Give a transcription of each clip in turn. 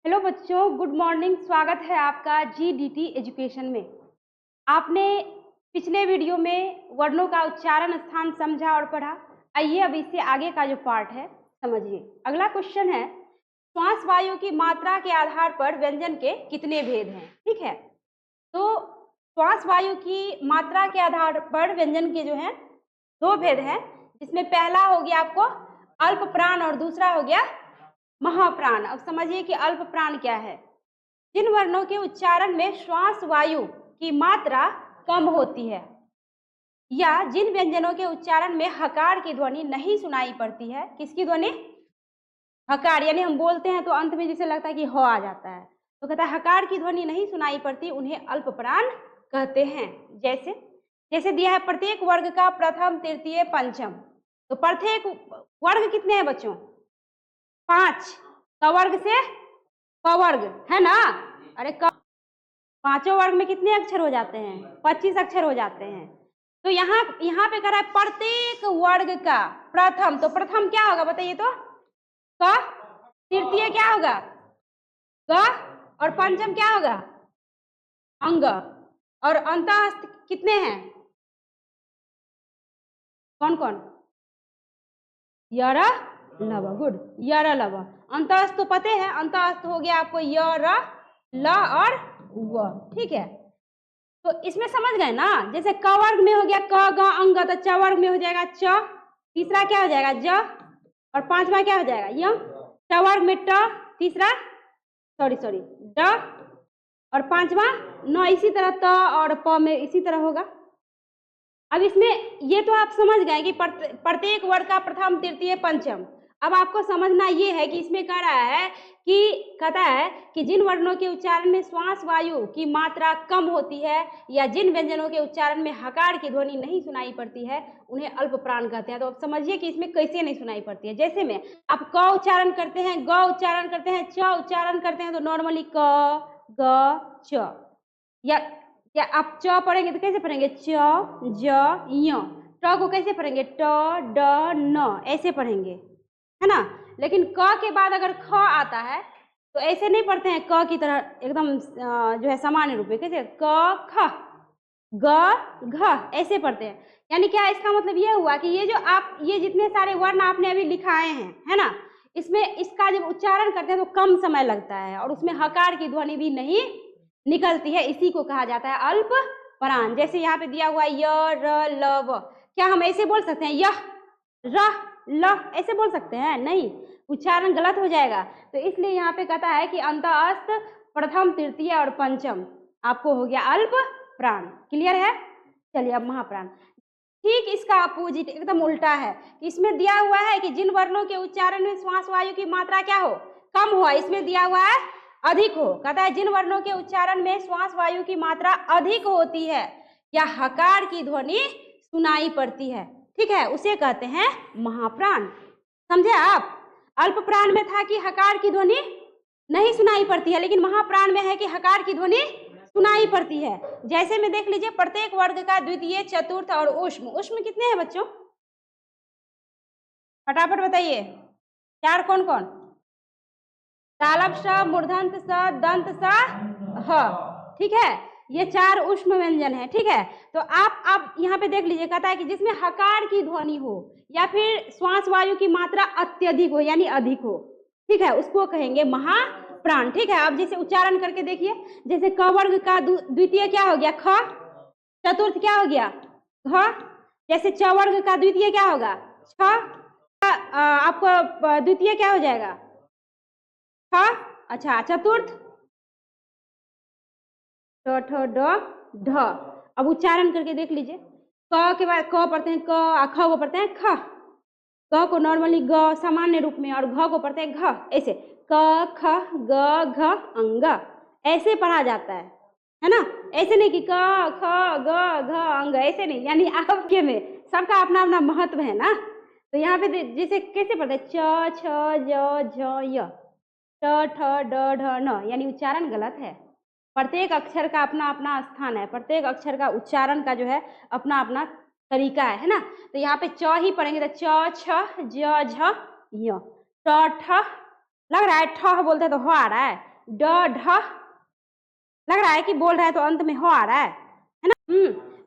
Hello बच्चों, good morning. स्वागत है आपका जीडीटी एजुकेशन में। आपने पिछले वीडियो में वर्णों का उच्चारण स्थान समझा और पढ़ा। आइए अब इससे आगे का जो पार्ट है समझिए। अगला क्वेश्चन है, श्वास वायु की मात्रा के आधार पर व्यंजन के कितने भेद हैं। ठीक है, तो श्वास वायु की मात्रा के आधार पर व्यंजन के जो है दो भेद हैं, जिसमें पहला हो गया आपको अल्प प्राण और दूसरा हो गया महाप्राण। अब समझिए कि अल्प प्राण क्या है। जिन वर्णों के उच्चारण में श्वास वायु की मात्रा कम होती है या जिन व्यंजनों के उच्चारण में हकार की ध्वनि नहीं सुनाई पड़ती है। किसकी ध्वनि? हकार, यानी हम बोलते हैं तो अंत में जैसे लगता है कि हो आ जाता है, तो कहता है हकार की ध्वनि नहीं सुनाई पड़ती, उन्हें अल्प प्राण कहते हैं। जैसे जैसे दिया है प्रत्येक वर्ग का प्रथम तृतीय पंचम। तो प्रत्येक वर्ग कितने हैं बच्चों? 5। कवर्ग से कवर्ग है ना। अरे पांचों वर्ग में कितने अक्षर हो जाते हैं? 25 अक्षर हो जाते हैं। तो यहाँ पे कह रहा है प्रत्येक वर्ग का प्रथम। तो प्रथम क्या होगा बताइए तो? क। तृतीय क्या होगा? ग। और पंचम क्या होगा? अंग। और अंतःस्थ कितने हैं? कौन कौन? यर लव। गुड, यर लव। अंतःस्थ तो पते हैं, अंतःस्थ हो गया आपको यर ल और व। ठीक है, तो इसमें समझ गए ना। जैसे क वर्ग में हो गया क ग अंग, तो च वर्ग में हो जाएगा च, तीसरा क्या हो जाएगा ज, और पांचवा क्या हो जाएगा य। ट वर्ग में ट, तीसरा सॉरी ड, और पांचवा न। इसी तरह त और प में इसी तरह होगा। अब इसमें ये तो आप समझ गए कि प्रत्येक वर्ग का प्रथम तृतीय पंचम। अब आपको समझना ये है कि इसमें कह रहा है कि कहता है कि जिन वर्णों के उच्चारण में श्वास वायु की मात्रा कम होती है या जिन व्यंजनों के उच्चारण में हकार की ध्वनि नहीं सुनाई पड़ती है उन्हें अल्प प्राण कहते हैं। तो अब समझिए कि इसमें कैसे नहीं सुनाई पड़ती है। जैसे में आप क उच्चारण करते हैं, ग उच्चारण करते हैं, च उच्चारण करते हैं, तो नॉर्मली क ग च, या आप च पढ़ेंगे तो कैसे पढ़ेंगे? च ज य। ट को कैसे पढ़ेंगे? ट ड न, ऐसे पढ़ेंगे, है ना। लेकिन क के बाद अगर ख आता है तो ऐसे नहीं पढ़ते हैं क की तरह एकदम जो है सामान्य रूप में। कैसे? क ख ग घ, ऐसे पढ़ते हैं। यानी क्या इसका मतलब ये हुआ कि ये जो आप ये जितने सारे वर्ण आपने अभी लिखाए हैं, है ना, इसमें इसका जब उच्चारण करते हैं तो कम समय लगता है और उसमें हकार की ध्वनि भी नहीं निकलती है। इसी को कहा जाता है अल्प प्राण। जैसे यहाँ पे दिया हुआ य र ल व, क्या हम ऐसे बोल सकते हैं यह र ल, ऐसे बोल सकते हैं? नहीं, उच्चारण गलत हो जाएगा। तो इसलिए यहाँ पे कहता है कि अंतःस्थ प्रथम तृतीय और पंचम आपको हो गया अल्प प्राण। क्लियर है? चलिए अब महाप्राण। ठीक इसका अपोजिट एकदम उल्टा है। इसमें दिया हुआ है कि जिन वर्णों के उच्चारण में श्वास वायु की मात्रा क्या हो? कम हो। इसमें दिया हुआ है अधिक हो। कहता है जिन वर्णों के उच्चारण में श्वास वायु की मात्रा अधिक होती है या हकार की ध्वनि सुनाई पड़ती है, ठीक है, उसे कहते हैं महाप्राण। समझे आप? अल्प प्राण में था कि हकार की ध्वनि नहीं सुनाई पड़ती है, लेकिन महाप्राण में है कि हकार की ध्वनि सुनाई पड़ती है। जैसे में देख लीजिए प्रत्येक वर्ग का द्वितीय चतुर्थ और ऊष्म। ऊष्म कितने हैं बच्चों? फटाफट बताइए। 4 कौन कौन? तालव्य स, मूर्धन्य स, दंत स, ह। ठीक है, ये 4 ऊष्म व्यंजन है। ठीक है, तो आप यहाँ पे देख लीजिए, कहता है कि जिसमें हकार की ध्वनि हो या फिर श्वास वायु की मात्रा अत्यधिक हो यानी अधिक हो, ठीक है, उसको कहेंगे महाप्राण। ठीक है, अब जैसे उच्चारण करके देखिए। जैसे क वर्ग का द्वितीय क्या हो गया? ख। चतुर्थ क्या हो गया? घ। जैसे च वर्ग का द्वितीय क्या होगा? छ। आपको द्वितीय क्या हो जाएगा? ठ। अच्छा, चतुर्थ ट ठ ड ढ। अब उच्चारण करके देख लीजिए। क के बाद क पढ़ते हैं क, और ख को पढ़ते हैं ख। क को नॉर्मली ग सामान्य रूप में और घ को पढ़ते हैं घ। ऐसे क ख ग घ अंग, ऐसे पढ़ा जाता है ना। ऐसे नहीं कि क ख ग घ अंग, ऐसे नहीं। यानी आपके में सबका अपना अपना महत्व है ना। तो यहाँ पे जैसे कैसे पढ़ते हैं? च छ ज झ य, ट ठ ड ढ न, यानी उच्चारण गलत है। प्रत्येक अक्षर का अपना अपना स्थान है, प्रत्येक अक्षर का उच्चारण का जो है अपना अपना तरीका है ना। तो यहाँ पे च ही पढ़ेंगे तो च छ ज झ य। ट ठ लग रहा है ठ बोलते हैं तो हो आ रहा है, ड ढ, लग रहा है कि बोल रहा है तो अंत में ह आ रहा है ना।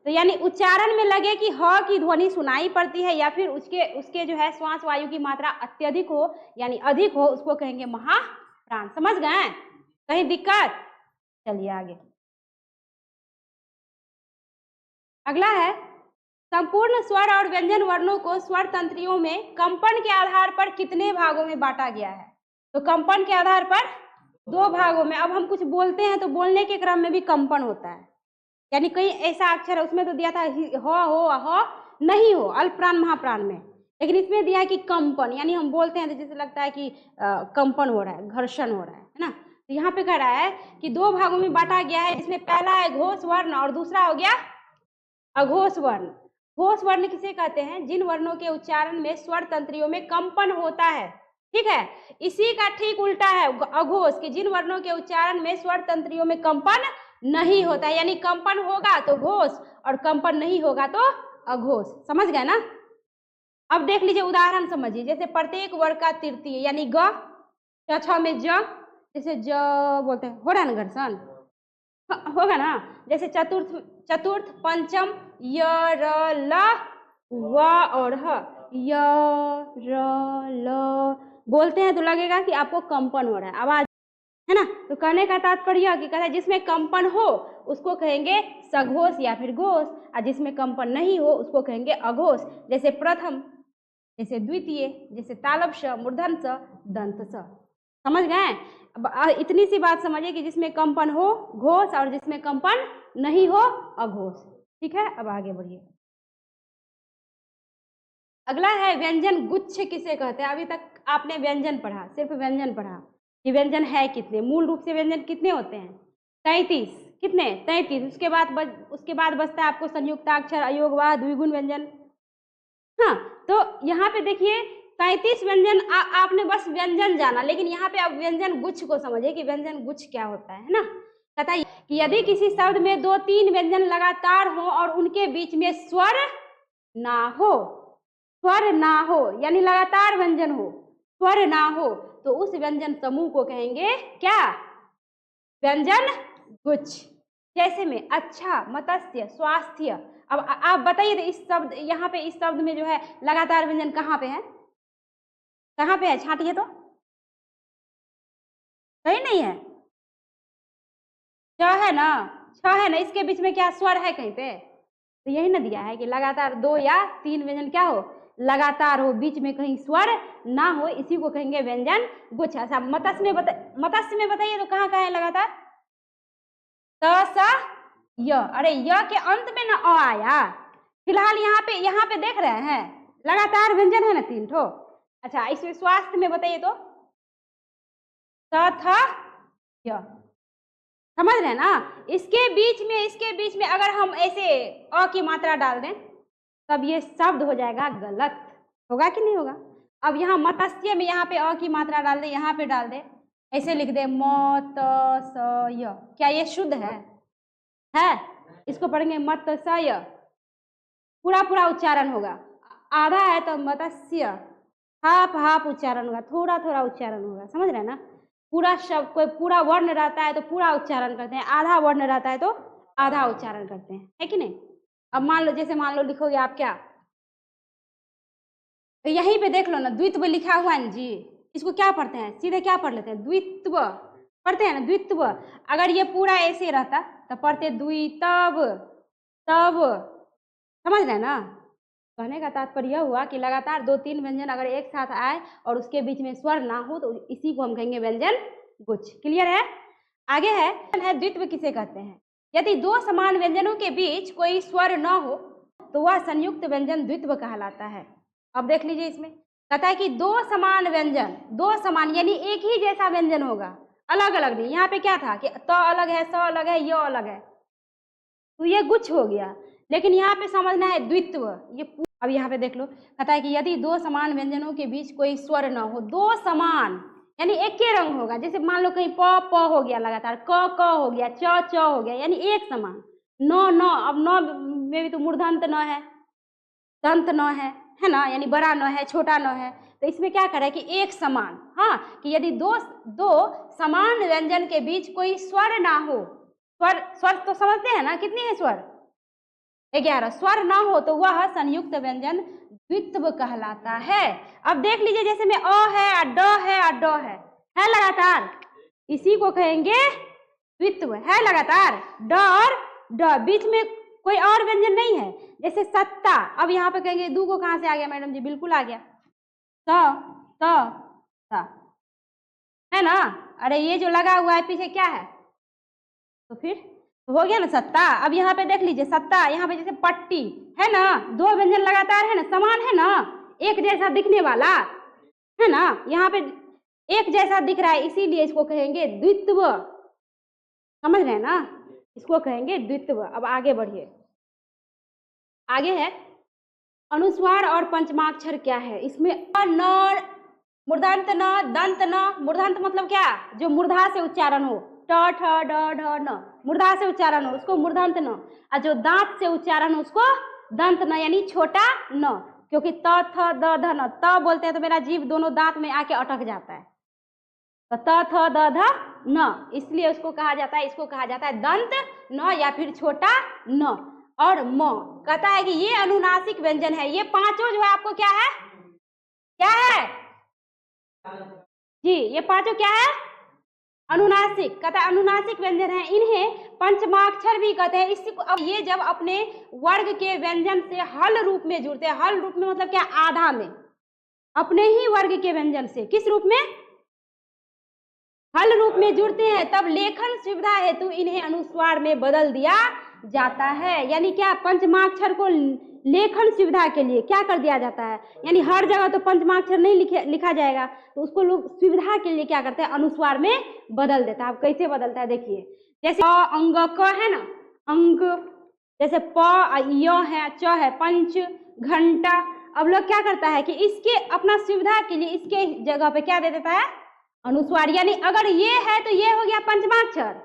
तो यानी उच्चारण में लगे कि ह की ध्वनि सुनाई पड़ती है या फिर उसके जो है श्वास वायु की मात्रा अत्यधिक हो यानी अधिक हो, उसको कहेंगे महाप्राण। समझ गए? कहीं दिक्कत? चलिए आगे। अगला है संपूर्ण स्वर और व्यंजन वर्णों को स्वर तंत्रियों में कंपन के आधार पर कितने भागों में बांटा गया है? तो कंपन के आधार पर 2 भागों में। अब हम कुछ बोलते हैं तो बोलने के क्रम में भी कंपन होता है, यानी कहीं ऐसा अक्षर है उसमें तो दिया था हो नहीं हो अल्प प्राण महाप्राण में, लेकिन इसमें दिया है कि कंपन, यानी हम बोलते हैं तो जैसे लगता है कि कंपन हो रहा है, घर्षण हो रहा है ना। तो यहाँ पे कह रहा है कि 2 भागों में बांटा गया है। इसमें पहला है घोष वर्ण और दूसरा हो गया अघोष वर्ण। घोष वर्ण किसे कहते हैं? जिन वर्णों के उच्चारण में स्वर तंत्रियों में कंपन होता है, ठीक है। इसी का ठीक उल्टा है अघोष, कि जिन वर्णों के उच्चारण में स्वर तंत्रियों में कंपन नहीं होता है, यानी कंपन होगा तो घोष और कंपन नहीं होगा तो अघोष। समझ गए ना? अब देख लीजिए उदाहरण समझिए, जैसे प्रत्येक वर्ग का तृतीय यानी ग, छ में ज, जैसे ज बोलते हैं, हो रहा है ना घर्षण, होगा ना। जैसे चतुर्थ पंचम य र ल व और ह, य र ल बोलते हैं तो लगेगा कि आपको कंपन हो रहा है, आवाज है ना। तो कहने का तात्पर्य कि कहता है जिसमें कंपन हो उसको कहेंगे सघोष या फिर घोष, और जिसमें कंपन नहीं हो उसको कहेंगे अघोष। जैसे प्रथम, जैसे द्वितीय, जैसे तालव श, मूर्धन स, दंत स। समझ गए? अब इतनी सी बात समझिए कि जिसमें कंपन हो घोष और जिसमें कंपन नहीं हो अघोष। ठीक है, अब आगे बढ़िए। अगला है व्यंजन गुच्छ किसे कहते हैं? अभी तक आपने व्यंजन पढ़ा, सिर्फ व्यंजन पढ़ा कि व्यंजन है कितने, मूल रूप से व्यंजन कितने होते हैं? 33। कितने? 33। उसके बाद बचता है आपको संयुक्ताक्षर, अयोगवाह, द्विगुण व्यंजन। हाँ, तो यहाँ पे देखिए 33 व्यंजन आपने बस व्यंजन जाना, लेकिन यहाँ पे आप व्यंजन गुच्छ को समझिए कि व्यंजन गुच्छ क्या होता है ना। कहता है कि यदि किसी शब्द में 2-3 व्यंजन लगातार हो और उनके बीच में स्वर ना हो, स्वर ना हो यानी लगातार व्यंजन हो, स्वर ना हो, तो उस व्यंजन समूह को कहेंगे क्या? व्यंजन गुच्छ। जैसे में अच्छा, मत्स्य, स्वास्थ्य। अब आप बताइए तो इस शब्द, यहाँ पे इस शब्द में जो है लगातार व्यंजन कहाँ पे है? कहाँ पे है? छांटिए तो, कहीं नहीं है। छ है ना, छ है ना, इसके बीच में क्या स्वर है कहीं पे? तो यही ना दिया है कि लगातार 2 या 3 व्यंजन क्या हो? लगातार हो, बीच में कहीं स्वर ना हो, इसी को कहेंगे व्यंजन गुच्छ। अच्छा, मत्स्य में बताइए तो कहाँ है लगातार? त स य। अरे य के अंत में ना अ आया। फिलहाल यहाँ पे देख रहे हैं लगातार व्यंजन है ना 3 ठो। अच्छा, इसमें स्वास्थ्य में बताइए तो स थ य। समझ रहे हैं ना? इसके बीच में अगर हम ऐसे अ की मात्रा डाल दें तब ये शब्द हो जाएगा गलत। होगा कि नहीं होगा? अब यहाँ मत्स्य में यहाँ पे अ की मात्रा डाल दे, यहाँ पे डाल दे, ऐसे लिख दे म-त-स-य, क्या ये शुद्ध है? इसको पढ़ेंगे मत्स्य, पूरा उच्चारण होगा। आधा है तो मत्स्य, हाफ उच्चारण होगा, थोड़ा उच्चारण होगा। समझ रहे हैं ना? पूरा शब्द, कोई पूरा वर्ण रहता है तो पूरा उच्चारण करते हैं, आधा वर्ण रहता है तो आधा उच्चारण करते हैं, है कि नहीं? अब मान लो लिखोगे आप क्या, तो यहीं पे देख लो ना, द्वित्व लिखा हुआ है ना जी, इसको क्या पढ़ते हैं? सीधे क्या पढ़ लेते हैं? द्वित्व पढ़ते हैं ना, द्वित्व। अगर ये पूरा ऐसे रहता तो पढ़ते द्वितव तब। समझ रहे हैं ना? कहने का तात्पर्य हुआ कि लगातार 2-3 व्यंजन अगर एक साथ आए और उसके बीच में स्वर ना हो तो इसी को हम कहेंगे व्यंजन गुच्छ। क्लियर है? आगे है द्वित्व किसे कहते हैं? यदि 2 समान व्यंजनों के बीच कोई स्वर न हो तो वह संयुक्त व्यंजन द्वित्व कहलाता है। अब देख लीजिए, इसमें कहता है कि 2 समान व्यंजन, 2 समान यानी एक ही जैसा व्यंजन होगा, अलग अलग नहीं। यहाँ पे क्या था कि त अलग है, स अलग है, य अलग है, तो ये गुच्छ हो गया। लेकिन यहाँ पे समझना है द्वित्व। ये अब यहाँ पे देख लो, कहता है कि यदि 2 समान व्यंजनों के बीच कोई स्वर न हो, 2 समान यानी एक ही रंग होगा। जैसे मान लो कहीं प हो गया लगातार, क हो गया, च हो गया, यानी एक समान। न अब न में भी तो मूर्धन्त न है, दंत न है ना, यानी बड़ा न है, छोटा न है, तो इसमें क्या करें कि एक समान, हाँ, कि यदि दो समान व्यंजन के बीच कोई स्वर ना हो, स्वर तो समझते हैं ना, कितनी है स्वर? 11। स्वर ना हो तो वह संयुक्त व्यंजन द्वित्व कहलाता है। अब देख लीजिए, जैसे में अ है, ड है, ड है लगातार, इसी को कहेंगे द्वित्व, है लगातार, ड और ड, बीच में कोई और व्यंजन नहीं है। जैसे सत्ता, अब यहाँ पे कहेंगे दू को कहाँ से आ गया मैडम जी? बिल्कुल आ गया, त है ना। अरे ये जो लगा हुआ है पीछे क्या है? तो फिर तो हो गया ना सत्ता। अब यहाँ पे देख लीजिए सत्ता, यहाँ पे जैसे पट्टी है ना, दो व्यंजन लगातार है ना, समान है ना, एक जैसा दिखने वाला है ना, यहाँ पे एक जैसा दिख रहा है, इसीलिए इसको कहेंगे द्वित्व। समझ रहे हैं ना, इसको कहेंगे द्वित्व। अब आगे बढ़िए, आगे है अनुस्वार और पंचमाक्षर क्या है। इसमें न, मूर्धांत न, दंत न। मूर्धांत मतलब क्या? जो मूर्धा से उच्चारण हो, ट ठ ड ढ न, मूर्धा से उच्चारण हो उसको मूर्धांत न, और जो दांत से उच्चारण हो उसको दंत न, यानी छोटा न। क्योंकि त थ द ध न, त बोलते हैं तो मेरा जीभ दोनों दांत में आके अटक जाता है, तो त थ द ध न, इसलिए उसको कहा जाता है, इसको कहा जाता है दंत न या फिर छोटा न। और म कहता है कि ये अनुनासिक व्यंजन है। ये पांचों जो है आपको क्या है, क्या है जी? ये पांचों क्या है? अनुनासिक। कहता है अनुनासिक व्यंजन है, इन्हें पंचमाक्षर भी कहते हैं। इसी को, अब ये जब अपने वर्ग के व्यंजन से हल रूप में जुड़ते हैं, हल रूप में मतलब क्या? आधा में, अपने ही वर्ग के व्यंजन से किस रूप में? हल रूप में जुड़ते हैं, तब लेखन सुविधा हेतु इन्हें अनुस्वार में बदल दिया जाता है। यानी क्या? पंचमाक्षर को लेखन सुविधा के लिए क्या कर दिया जाता है? यानी हर जगह तो पंचमाक्षर नहीं लिखा जाएगा, तो उसको लोग सुविधा के लिए क्या करते हैं? अनुस्वार में बदल देता है। अब कैसे बदलता है देखिए, जैसे अंग क है ना, अंग, जैसे प य है, च है, पंच, घंटा। अब लोग क्या करता है कि इसके अपना सुविधा के लिए इसके जगह पे क्या दे देता है? अनुस्वार। यानी अगर ये है तो ये हो गया पंचमाक्षर,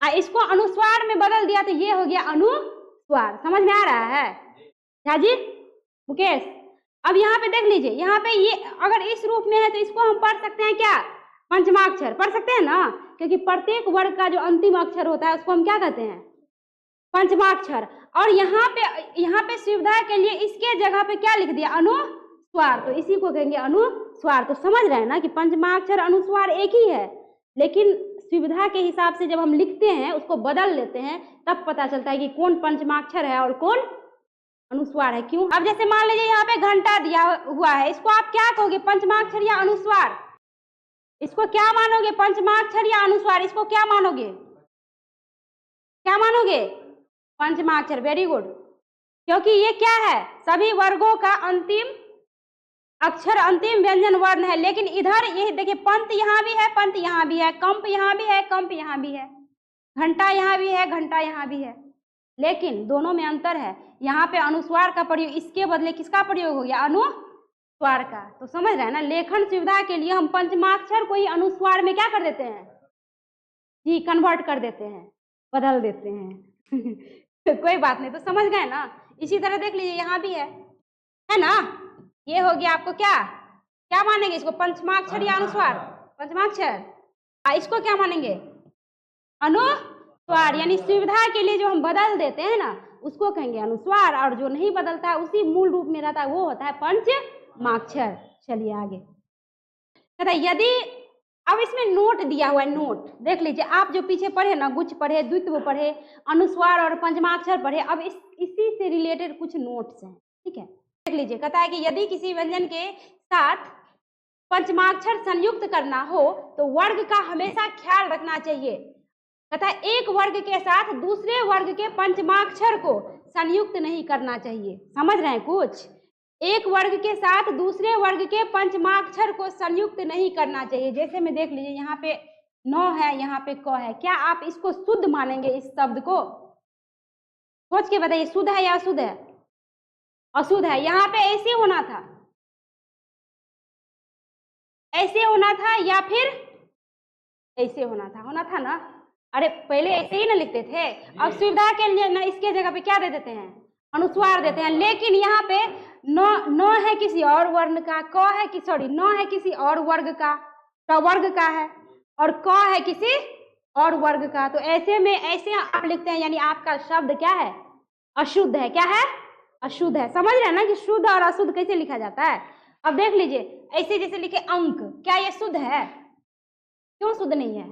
इसको अनुस्वार में बदल दिया तो ये हो गया अनुस्वार। समझ में आ रहा है क्या जी? मुकेश, अब यहाँ पे देख लीजिए, यहाँ पे ये अगर इस रूप में है तो इसको हम पढ़ सकते हैं क्या? पंचमाक्षर पढ़ सकते हैं ना, क्योंकि प्रत्येक वर्ग का जो अंतिम अक्षर होता है उसको हम क्या कहते हैं? पंचमाक्षर। और यहाँ पे सुविधा के लिए इसके जगह पे क्या लिख दिया? अनुस्वार, तो इसी को कहेंगे अनुस्वार। तो समझ रहे हैं ना कि पंचमाक्षर अनुस्वार एक ही है, लेकिन सुविधा के हिसाब से जब हम लिखते हैं उसको बदल लेते हैं, तब पता चलता है कि कौन पंचमाक्षर है और कौन अनुस्वार है। क्यों? अब जैसे मान लीजिए यहाँ पे घंटा दिया हुआ है, इसको आप क्या कहोगे? पंचमाक्षर या अनुस्वार? इसको क्या मानोगे? पंचमाक्षर या अनुस्वार? इसको क्या मानोगे? क्या मानोगे? पंचमाक्षर। वेरी गुड, क्योंकि ये क्या है? सभी वर्गों का अंतिम अक्षर, अंतिम व्यंजन वर्ण है। लेकिन इधर ये देखिए, पंत यहाँ भी है, पंत यहाँ भी है, कंप यहाँ भी है, कंप यहाँ भी है, घंटा यहाँ भी है, घंटा यहाँ भी है, लेकिन दोनों में अंतर है। यहाँ पे अनुस्वार का प्रयोग, इसके बदले किसका प्रयोग हो गया? अनुस्वार का। तो समझ रहे हैं ना, लेखन सुविधा के लिए हम पंचमाक्षर को ही अनुस्वार में क्या कर देते हैं जी? कन्वर्ट कर देते हैं, बदल देते हैं। तो कोई बात नहीं, तो समझ गए ना। इसी तरह देख लीजिए, यहाँ भी है ना, ये हो गया आपको क्या क्या मानेंगे इसको? पंचमाक्षर या अनुस्वार? पंचमाक्षर। इसको क्या मानेंगे? अनुस्वार। यानी सुविधा के लिए जो हम बदल देते हैं ना उसको कहेंगे अनुस्वार, और जो नहीं बदलता है उसी मूल रूप में रहता है वो होता है पंचमाक्षर। चलिए आगे, कहता है यदि, अब इसमें नोट दिया हुआ है, नोट देख लीजिए। आप जो पीछे पढ़े ना, गुच्छ पढ़े, द्वित्व पढ़े, अनुस्वार और पंचमाक्षर पढ़े, अब इसी से रिलेटेड कुछ नोट्स हैं, ठीक है? देख लीजिए, कहता है कि यदि किसी व्यंजन के साथ पंचमाक्षर संयुक्त करना हो तो वर्ग का हमेशा ख्याल रखना चाहिए। कहता है एक वर्ग के साथ दूसरे वर्ग के पंचमाक्षर को संयुक्त नहीं करना चाहिए। समझ रहे हैं कुछ? एक वर्ग के साथ दूसरे वर्ग के पंचमाक्षर को संयुक्त नहीं करना चाहिए। जैसे में देख लीजिए, यहाँ पे न है, यहाँ पे क है, क्या आप इसको शुद्ध मानेंगे? इस शब्द को सोच के बताइए, शुद्ध है या अशुद्ध है? अशुद्ध है। यहाँ पे ऐसे होना था, ऐसे होना था, या फिर ऐसे होना था ना। अरे पहले ऐसे ही ना लिखते थे, अब सुविधा के लिए ना इसके जगह पे क्या दे देते हैं? अनुस्वार देते हैं। लेकिन यहाँ पे न है किसी और वर्ण का, क है कि सॉरी न है किसी और वर्ग का, वर्ग का है, और क है किसी और वर्ग का। तो ऐसे में ऐसे आप लिखते हैं, यानी आपका शब्द क्या है, अशुद्ध है। क्या है, अशुद्ध है। समझ रहे हैं ना कि शुद्ध और अशुद्ध कैसे लिखा जाता है। अब देख लीजिए, ऐसे जैसे लिखे अंक, क्या ये शुद्ध है, क्यों शुद्ध नहीं है,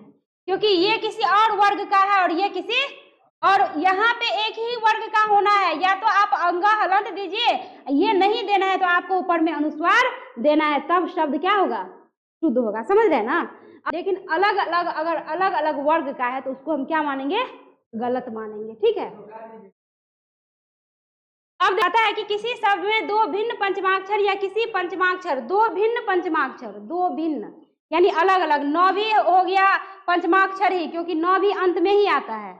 क्योंकि ये किसी और वर्ग का है और ये किसी, और यहाँ पे एक ही वर्ग का होना है। या तो आप अंगा हलंत दीजिए, ये नहीं देना है तो आपको ऊपर में अनुस्वार देना है, तब शब्द क्या होगा, शुद्ध होगा। समझ रहे हैं ना। लेकिन अलग अलग, अगर अलग अलग वर्ग का है तो उसको हम क्या मानेंगे, गलत मानेंगे। ठीक है। अब आता है कि किसी शब्द में दो भिन्न पंचमाक्षर या किसी पंचमाक्षर, दो भिन्न पंचमाक्षर, दो भिन्न यानी अलग अलग। नौ भी हो गया पंचमाक्षर ही, क्योंकि नौ भी अंत में ही आता है,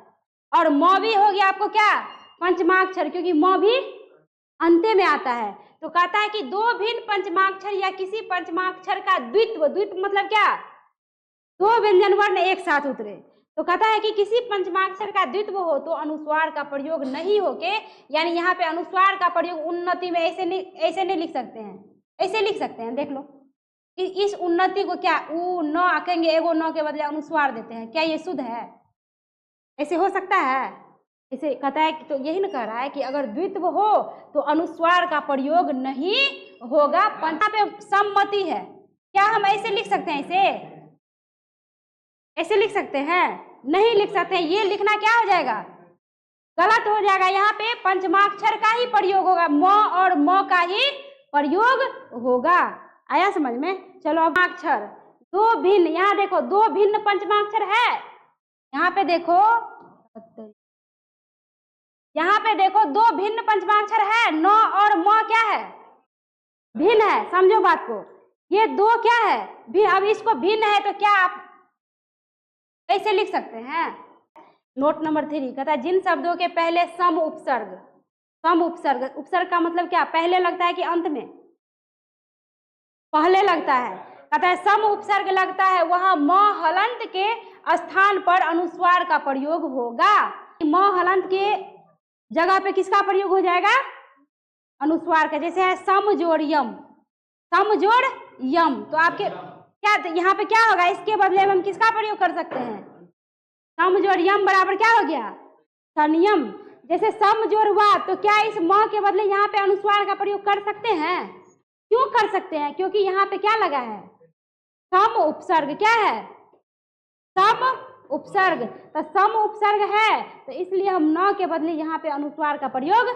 और मौ भी हो गया आपको क्या, पंचमाक्षर, क्योंकि मौ भी अंत में आता है। तो कहता है कि दो भिन्न पंचमाक्षर या किसी पंचमाक्षर का द्वित्व, द्वित्व मतलब क्या, दो व्यंजन वर्ण एक साथ उतरे। तो कहता है कि किसी पंचमाक्षर का द्वित्व हो तो अनुस्वार का प्रयोग नहीं होके, यानी यहाँ पे अनुस्वार का प्रयोग उन्नति में ऐसे नहीं लिख सकते हैं, ऐसे लिख सकते हैं। देख लो, इस उन्नति को क्या उ न आकेंगे, एगो न के बदले अनुस्वार देते हैं, क्या ये शुद्ध है, ऐसे हो सकता है। इसे कहता है कि तो यही न कह रहा है कि अगर द्वित्व हो तो अनुस्वार का प्रयोग नहीं होगा। पंथा पे सम्मति है, क्या हम ऐसे लिख सकते हैं, ऐसे लिख सकते हैं, नहीं लिख सकते हैं। ये लिखना क्या हो जाएगा, गलत हो जाएगा। यहाँ पे पंचमाक्षर का ही प्रयोग होगा, म और म का ही प्रयोग होगा। आया समझ में। चलो अब अक्षर दो भिन्न, यहाँ देखो दो भिन्न पंचमाक्षर है, यहाँ पे देखो, यहाँ पे देखो दो भिन्न पंचमाक्षर है, न और म क्या है, भिन्न है। समझो बात को, ये दो क्या है, भी। अब इसको भिन्न है तो क्या आप कैसे लिख सकते हैं। नोट नंबर 3 कहता है जिन शब्दों के पहले सम उपसर्ग, सम उपसर्ग, उपसर्ग का मतलब क्या, पहले लगता है कि अंत में, पहले लगता है। कहता है सम उपसर्ग लगता है वहां म हलंत के स्थान पर अनुस्वार का प्रयोग होगा। म हलंत के जगह पे किसका प्रयोग हो जाएगा, अनुस्वार का। जैसे है सम जोड़ यम, सम जोड़ यम, तो आपके क्या यहाँ पे क्या होगा, इसके बदले में हम किसका प्रयोग कर सकते हैं, सम जोड़ यम बराबर क्या हो गया, संयम। जैसे सम जोड़ वा, तो क्या इस म के बदले यहाँ पे अनुस्वार का प्रयोग कर सकते हैं, क्यों कर सकते हैं, क्योंकि यहाँ पे क्या लगा है, सम उपसर्ग। क्या है, सम उपसर्ग। तो सम उपसर्ग है तो इसलिए हम न के बदले यहाँ पे अनुस्वार का प्रयोग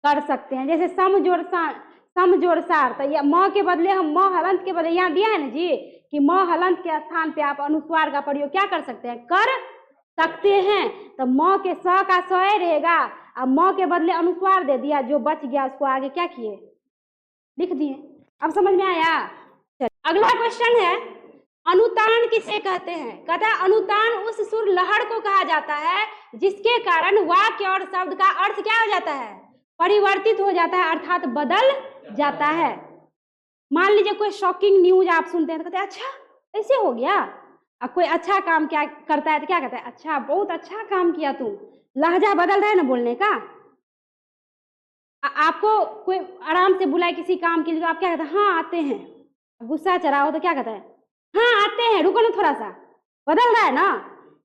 कर सकते हैं। जैसे सम जोड़ सार, तो ये म के बदले हम म हलंत के बदले, यहाँ दिया है ना जी कि म हलंत के स्थान पे आप अनुस्वार का प्रयोग क्या कर सकते हैं, कर सकते हैं। तो म के स का स रहेगा, अब म के बदले अनुस्वार दे दिया, जो बच गया उसको आगे क्या किए, लिख दिए। अब समझ में आया। अगला क्वेश्चन है, अनुतान किसे कहते हैं। कहता है अनुतान उस सुर लहर को कहा जाता है जिसके कारण वाक्य और शब्द का अर्थ क्या हो जाता है, परिवर्तित हो जाता है, अर्थात बदल जाता है। मान लीजिए कोई शॉकिंग न्यूज आप सुनते हैं तो कहते हैं अच्छा ऐसे हो गया। अब कोई अच्छा काम क्या करता है तो क्या कहता है, अच्छा बहुत अच्छा काम किया तुम। लहजा बदल रहा है ना बोलने का। आपको कोई आराम से बुलाए किसी काम के लिए तो आप क्या कहते हैं, हाँ आते हैं। गुस्सा चढ़ा हो तो क्या कहता है, हाँ आते हैं, रुको ना थोड़ा सा, बदल रहा है ना।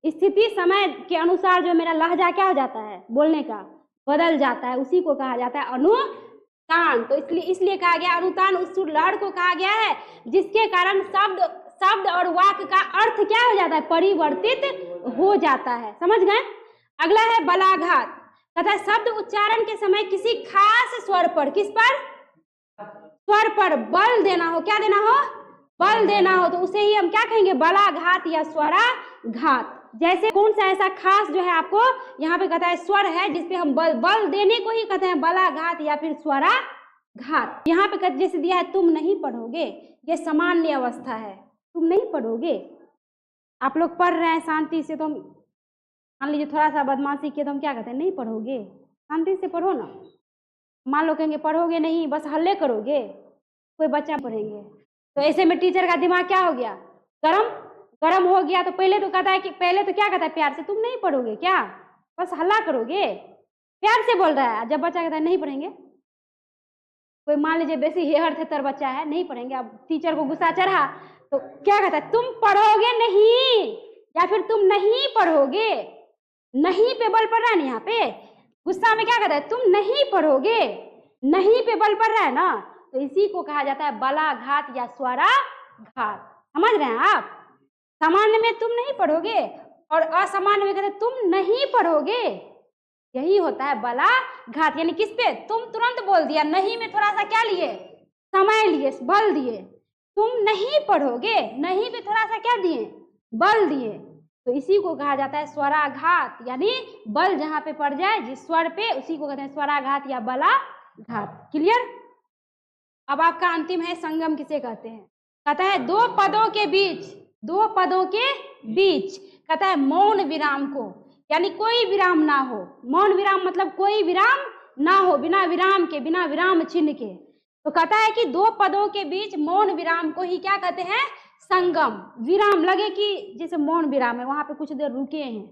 स्थिति समय के अनुसार जो मेरा लहजा क्या हो जाता है, बोलने का बदल जाता है, उसी को कहा जाता है अनुतान। तो इसलिए कहा गया अनुतान उस सुर लहर को कहा गया है जिसके कारण शब्द और वाक्य का अर्थ क्या हो जाता है, परिवर्तित हो जाता है। समझ गए। अगला है बलाघात। कहता है शब्द उच्चारण के समय किसी खास स्वर पर, किस पर, स्वर पर बल देना हो, क्या देना हो, बल देना हो, तो उसे ही हम क्या कहेंगे, बलाघात या स्वराघात। जैसे कौन सा ऐसा खास जो है आपको यहाँ पे कहता है स्वर है जिसपे हम बल देने को ही कहते हैं बलाघात या फिर स्वराघात। यहाँ पे जैसे दिया है तुम नहीं पढ़ोगे, ये सामान्य अवस्था है, तुम नहीं पढ़ोगे। आप लोग पढ़ रहे हैं शांति से, तो मान लीजिए थोड़ा सा बदमाशी किया तो हम क्या कहते हैं, नहीं पढ़ोगे, शांति से पढ़ो ना। मान लो कहेंगे पढ़ोगे नहीं, बस हल्ले करोगे, कोई बच्चा पढ़ेंगे, तो ऐसे में टीचर का दिमाग क्या हो गया, गरम हो गया। तो पहले तो कहता है कि पहले तो क्या कहता है प्यार से, तुम नहीं पढ़ोगे क्या, बस हल्ला करोगे, प्यार से बोल रहा है। जब बच्चा कहता है नहीं पढ़ेंगे, कोई मान लीजिए बेसी हेहर थेतर बच्चा है, नहीं पढ़ेंगे, अब टीचर को गुस्सा चढ़ा तो क्या कहता है, तुम पढ़ोगे नहीं या फिर तुम नहीं पढ़ोगे। नहीं पे बल पड़ रहा है ना, यहाँ पे गुस्सा में क्या कहता है, तुम नहीं पढ़ोगे, नहीं पे बल पड़ रहा है ना, तो इसी को कहा जाता है बलाघात या स्वराघात। समझ रहे हैं आप? सामान्य में तुम नहीं पढ़ोगे और असामान्य में कहते तुम नहीं पढ़ोगे, यही होता है बलाघात। यानी किस पे, तुम तुरंत बोल दिया, नहीं में थोड़ा सा क्या लिए, समय लिए, बल दिए, तुम नहीं पढ़ोगे, नहीं पे थोड़ा सा क्या दिए, बल दिए, तो इसी को कहा जाता है स्वराघात। यानी बल जहां पे पड़ जाए जिस स्वर पे, उसी को कहते हैं स्वराघात या बलाघात। क्लियर? अब आपका अंतिम है संगम किसे कहते हैं। कहता है दो पदों के बीच, दो पदों के बीच, कहता है मौन विराम को, यानी कोई विराम ना हो। मौन विराम मतलब कोई विराम ना हो, बिना विराम के, बिना विराम चिन्ह के। तो कहता है कि दो पदों के बीच मौन विराम को ही क्या कहते हैं, संगम। विराम लगे कि जैसे मौन विराम है, वहां पे कुछ देर रुके हैं,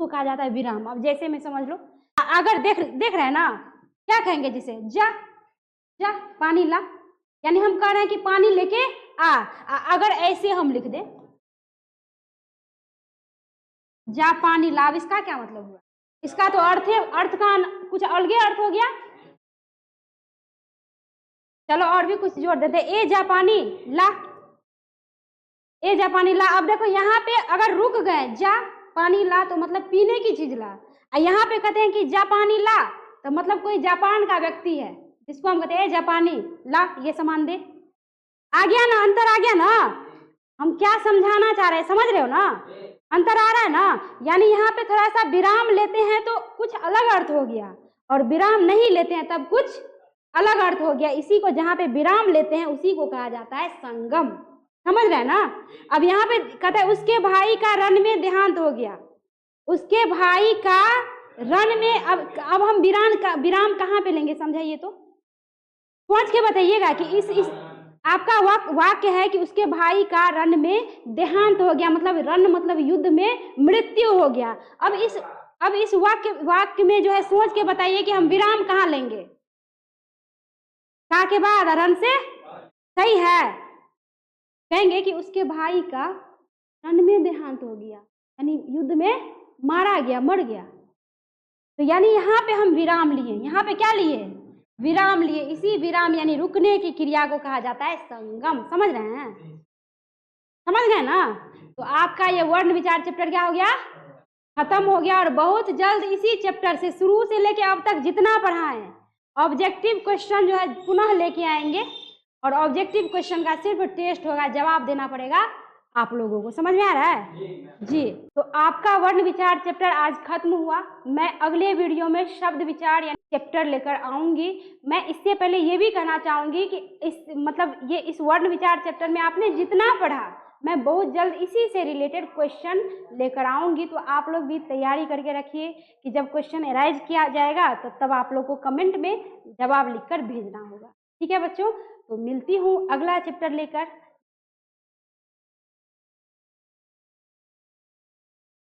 तो कहा जाता है विराम। अब जैसे में समझ लो, अगर देख रहे हैं ना, क्या कहेंगे, जिसे जा जा पानी ला, यानी हम कह रहे हैं कि पानी लेके आ। अगर ऐसे हम लिख दें जा पानी ला, इसका क्या मतलब हुआ, इसका तो अर्थ का कुछ अलगे अर्थ हो गया। चलो और भी कुछ जोड़ देते, ए जा पानी ला, ए जा पानी ला। अब देखो यहाँ पे अगर रुक गए, जा पानी ला तो मतलब पीने की चीज ला, और यहाँ पे कहते हैं कि जा पानी ला तो मतलब कोई जापान का व्यक्ति है जिसको हम कहते हैं जापानी ला, ये सामान दे। आ गया ना, अंतर आ गया ना। हम क्या समझाना चाह रहे हैं, समझ रहे हो ना, अंतर आ रहा है ना। यानी यहाँ पे थोड़ा सा विराम लेते हैं तो कुछ अलग अर्थ हो गया, और विराम नहीं लेते हैं तब कुछ अलग अर्थ हो गया। इसी को जहाँ पे विराम लेते हैं उसी को कहा जाता है संगम। समझ रहे हैं ना। अब यहाँ पे कहता है उसके भाई का रण में देहांत हो गया, उसके भाई का रण में। अब हम विराम कहाँ पे लेंगे, समझाइए तो, सोच के बताइएगा कि इस आपका वाक्य है कि उसके भाई का रण में देहांत हो गया, मतलब रण मतलब युद्ध में मृत्यु हो गया। अब इस वाक्य में जो है सोच के बताइए कि हम विराम कहाँ लेंगे, का के बाद रण से, सही है। कहेंगे कि उसके भाई का रण में देहांत हो गया, यानी युद्ध में मारा गया, मर गया। तो यानी यहाँ पे हम विराम लिए, यहाँ पे क्या लिए, विराम लिए। इसी विराम यानी रुकने की क्रिया को कहा जाता है संगम। समझ रहे हैं, समझ गए ना। तो आपका ये वर्ण विचार चैप्टर क्या हो गया, खत्म हो गया। और बहुत जल्द इसी चैप्टर से शुरू से लेके अब तक जितना पढ़ा है ऑब्जेक्टिव क्वेश्चन जो है पुनः लेके आएंगे, और ऑब्जेक्टिव क्वेश्चन का सिर्फ टेस्ट होगा, जवाब देना पड़ेगा आप लोगों को। समझ में आ रहा है जी। तो आपका वर्ण विचार चैप्टर आज खत्म हुआ। मैं अगले वीडियो में शब्द विचार यानी चैप्टर लेकर आऊंगी। मैं इससे पहले ये भी कहना चाहूंगी कि इस वर्ण विचार चैप्टर में आपने जितना पढ़ा, मैं बहुत जल्द इसी से रिलेटेड क्वेश्चन लेकर आऊंगी। तो आप लोग भी तैयारी करके रखिए कि जब क्वेश्चन अराइज किया जाएगा तो तब आप लोग को कमेंट में जवाब लिखकर भेजना होगा। ठीक है बच्चों, तो मिलती हूँ अगला चैप्टर लेकर।